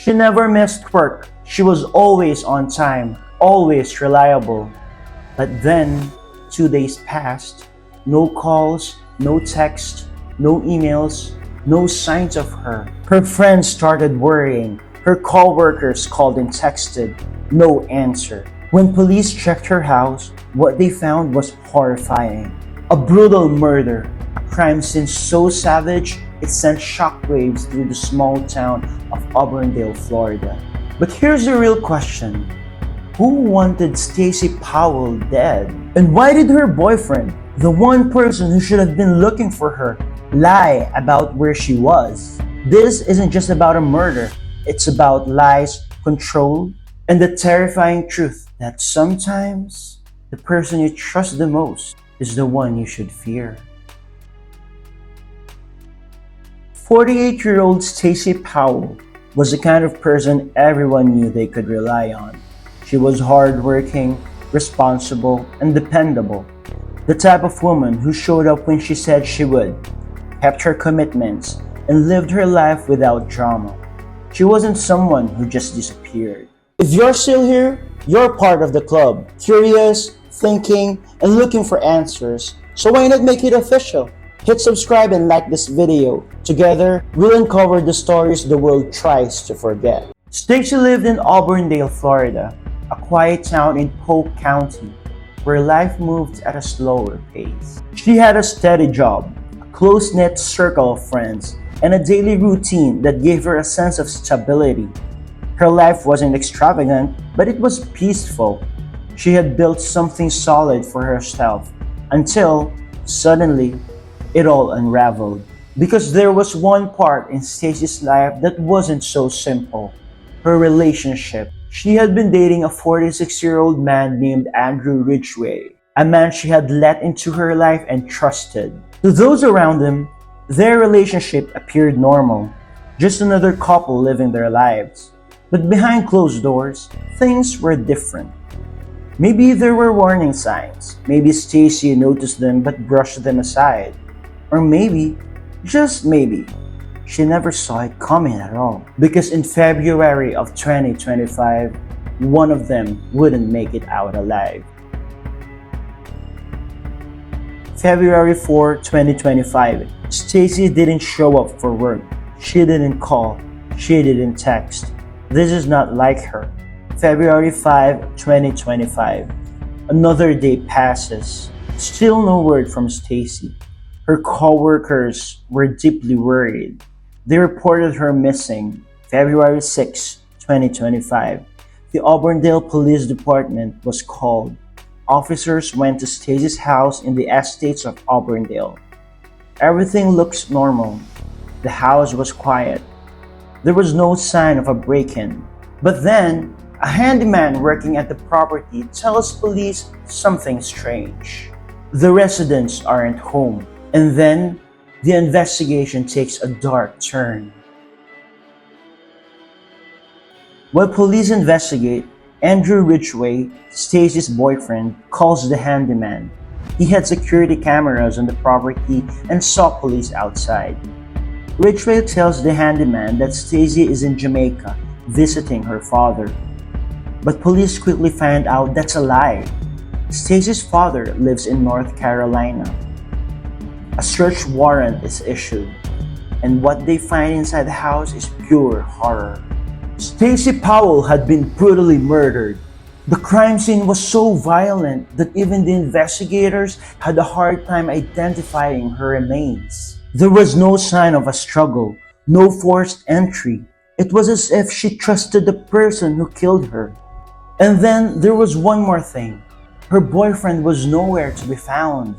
She never missed work. She was always on time, always reliable. But then, 2 days passed. No calls, no text, no emails, no signs of her. Her friends started worrying. Her co-workers called and texted. No answer. When police checked her house, what they found was horrifying. A brutal murder. A crime scene so savage, it sent shockwaves through the small town of Auburndale, Florida. But here's the real question. Who wanted Stacy Powell dead? And why did her boyfriend, the one person who should have been looking for her, lie about where she was? This isn't just about a murder. It's about lies, control, and the terrifying truth that sometimes the person you trust the most is the one you should fear. 48-year-old Stacy Powell was the kind of person everyone knew they could rely on. She was hardworking, responsible, and dependable. The type of woman who showed up when she said she would, kept her commitments, and lived her life without drama. She wasn't someone who just disappeared. If you're still here, you're part of the club. Curious, thinking, and looking for answers. So why not make it official? Hit subscribe and like this video. Together, we'll uncover the stories the world tries to forget. Stacy lived in Auburndale, Florida, a quiet town in Polk County, where life moved at a slower pace. She had a steady job, a close-knit circle of friends, and a daily routine that gave her a sense of stability. Her life wasn't extravagant, but it was peaceful. She had built something solid for herself until, suddenly, it all unraveled. Because there was one part in Stacy's life that wasn't so simple. Her relationship. She had been dating a 46-year-old man named Alan Ridgeway, a man she had let into her life and trusted. To those around them, their relationship appeared normal, just another couple living their lives. But behind closed doors, things were different. Maybe there were warning signs. Maybe Stacy noticed them but brushed them aside. Or maybe, just maybe, she never saw it coming at all. Because in February of 2025, one of them wouldn't make it out alive. February 4, 2025, Stacy didn't show up for work. She didn't call. She didn't text. This is not like her. February 5, 2025. Another day passes. Still no word from Stacy. Her co-workers were deeply worried. They reported her missing. February 6, 2025. The Auburndale Police Department was called. Officers went to Stacy's house in the estates of Auburndale. Everything looks normal. The house was quiet. There was no sign of a break-in. But then, a handyman working at the property tells police something strange. The residents aren't home. And then, the investigation takes a dark turn. While police investigate, Alan Ridgeway, Stacy's boyfriend, calls the handyman. He had security cameras on the property and saw police outside. Ridgeway tells the handyman that Stacy is in Jamaica visiting her father. But police quickly find out that's a lie. Stacy's father lives in North Carolina. A search warrant is issued, and what they find inside the house is pure horror. Stacy Powell had been brutally murdered. The crime scene was so violent that even the investigators had a hard time identifying her remains. There was no sign of a struggle, no forced entry. It was as if she trusted the person who killed her. And then there was one more thing. Her boyfriend was nowhere to be found.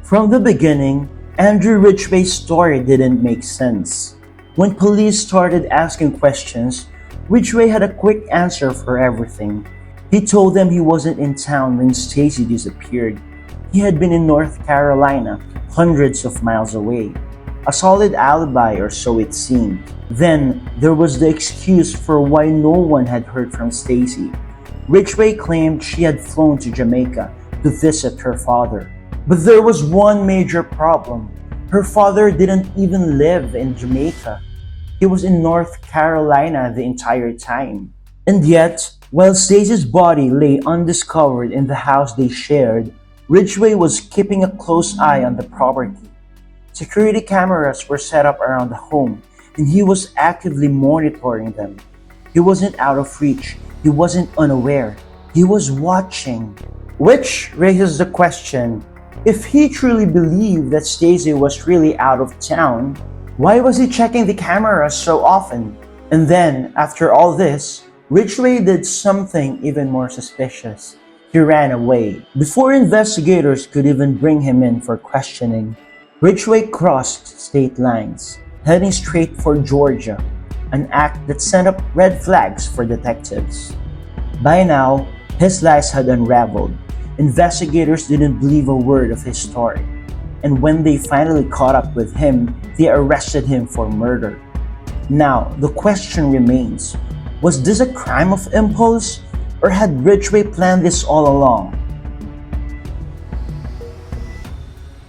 From the beginning, Alan Ridgway's story didn't make sense. When police started asking questions, Ridgway had a quick answer for everything. He told them he wasn't in town when Stacy disappeared. He had been in North Carolina, hundreds of miles away. A solid alibi, or so it seemed. Then, there was the excuse for why no one had heard from Stacy. Ridgway claimed she had flown to Jamaica to visit her father. But there was one major problem. Her father didn't even live in Jamaica. He was in North Carolina the entire time. And yet, while Stacy's body lay undiscovered in the house they shared, Ridgway was keeping a close eye on the property. Security cameras were set up around the home, and he was actively monitoring them. He wasn't out of reach. He wasn't unaware. He was watching. Which raises the question, if he truly believed that Stacy was really out of town, why was he checking the cameras so often? And then, after all this, Ridgway did something even more suspicious. He ran away. Before investigators could even bring him in for questioning, Ridgway crossed state lines, heading straight for Georgia, an act that sent up red flags for detectives. By now, his lies had unraveled. Investigators didn't believe a word of his story. And when they finally caught up with him, they arrested him for murder. Now, the question remains, was this a crime of impulse, or had Ridgway planned this all along?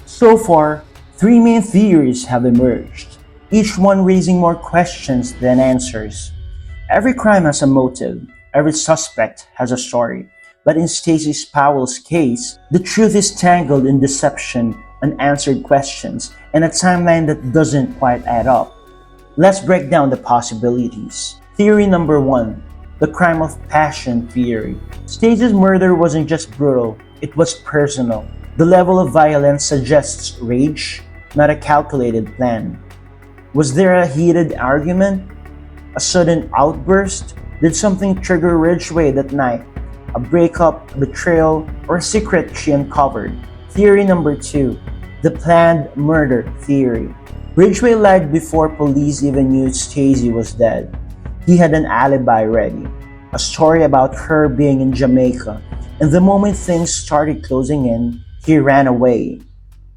So far, three main theories have emerged, each one raising more questions than answers. Every crime has a motive, every suspect has a story, but in Stacy Powell's case, the truth is tangled in deception, unanswered questions, and a timeline that doesn't quite add up. Let's break down the possibilities. Theory number 1, the crime of passion theory. Stacy's murder wasn't just brutal, it was personal. The level of violence suggests rage, not a calculated plan. Was there a heated argument? A sudden outburst? Did something trigger Ridgway that night? A breakup, a betrayal, or a secret she uncovered? Theory number 2, the planned murder theory. Ridgway lied before police even knew Stacy was dead. He had an alibi ready, a story about her being in Jamaica, and the moment things started closing in, he ran away.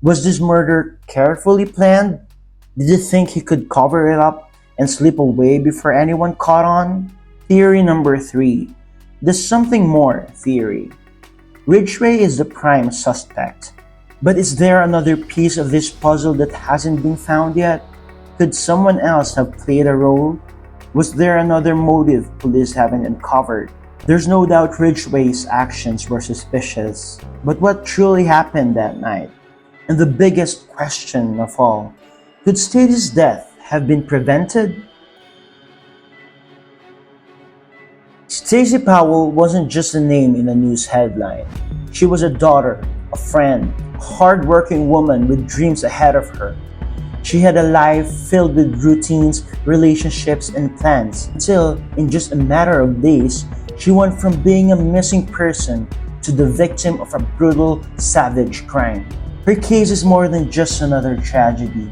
Was this murder carefully planned? Did he think he could cover it up and slip away before anyone caught on? Theory number 3, the something more theory. Ridgway is the prime suspect. But is there another piece of this puzzle that hasn't been found yet? Could someone else have played a role? Was there another motive police haven't uncovered? There's no doubt Ridgway's actions were suspicious. But what truly happened that night? And the biggest question of all, could Stacy's death have been prevented? Stacy Powell wasn't just a name in a news headline. She was a daughter, a friend, a hard-working woman with dreams ahead of her. She had a life filled with routines, relationships, and plans until, in just a matter of days, she went from being a missing person to the victim of a brutal, savage crime. Her case is more than just another tragedy.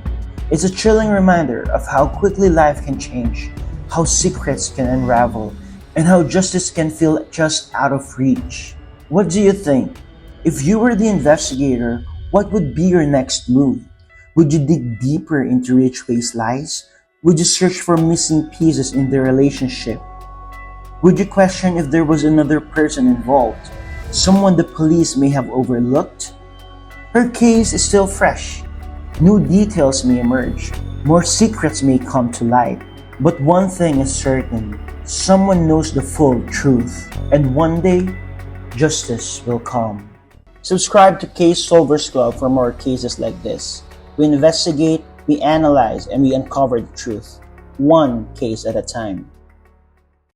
It's a chilling reminder of how quickly life can change, how secrets can unravel, and how justice can feel just out of reach. What do you think? If you were the investigator, what would be your next move? Would you dig deeper into Ridgway's lies? Would you search for missing pieces in their relationship? Would you question if there was another person involved, someone the police may have overlooked? Her case is still fresh. New details may emerge. More secrets may come to light. But one thing is certain, someone knows the full truth. And one day, justice will come. Subscribe to Case Solvers Club for more cases like this. We investigate, we analyze, and we uncover the truth, one case at a time.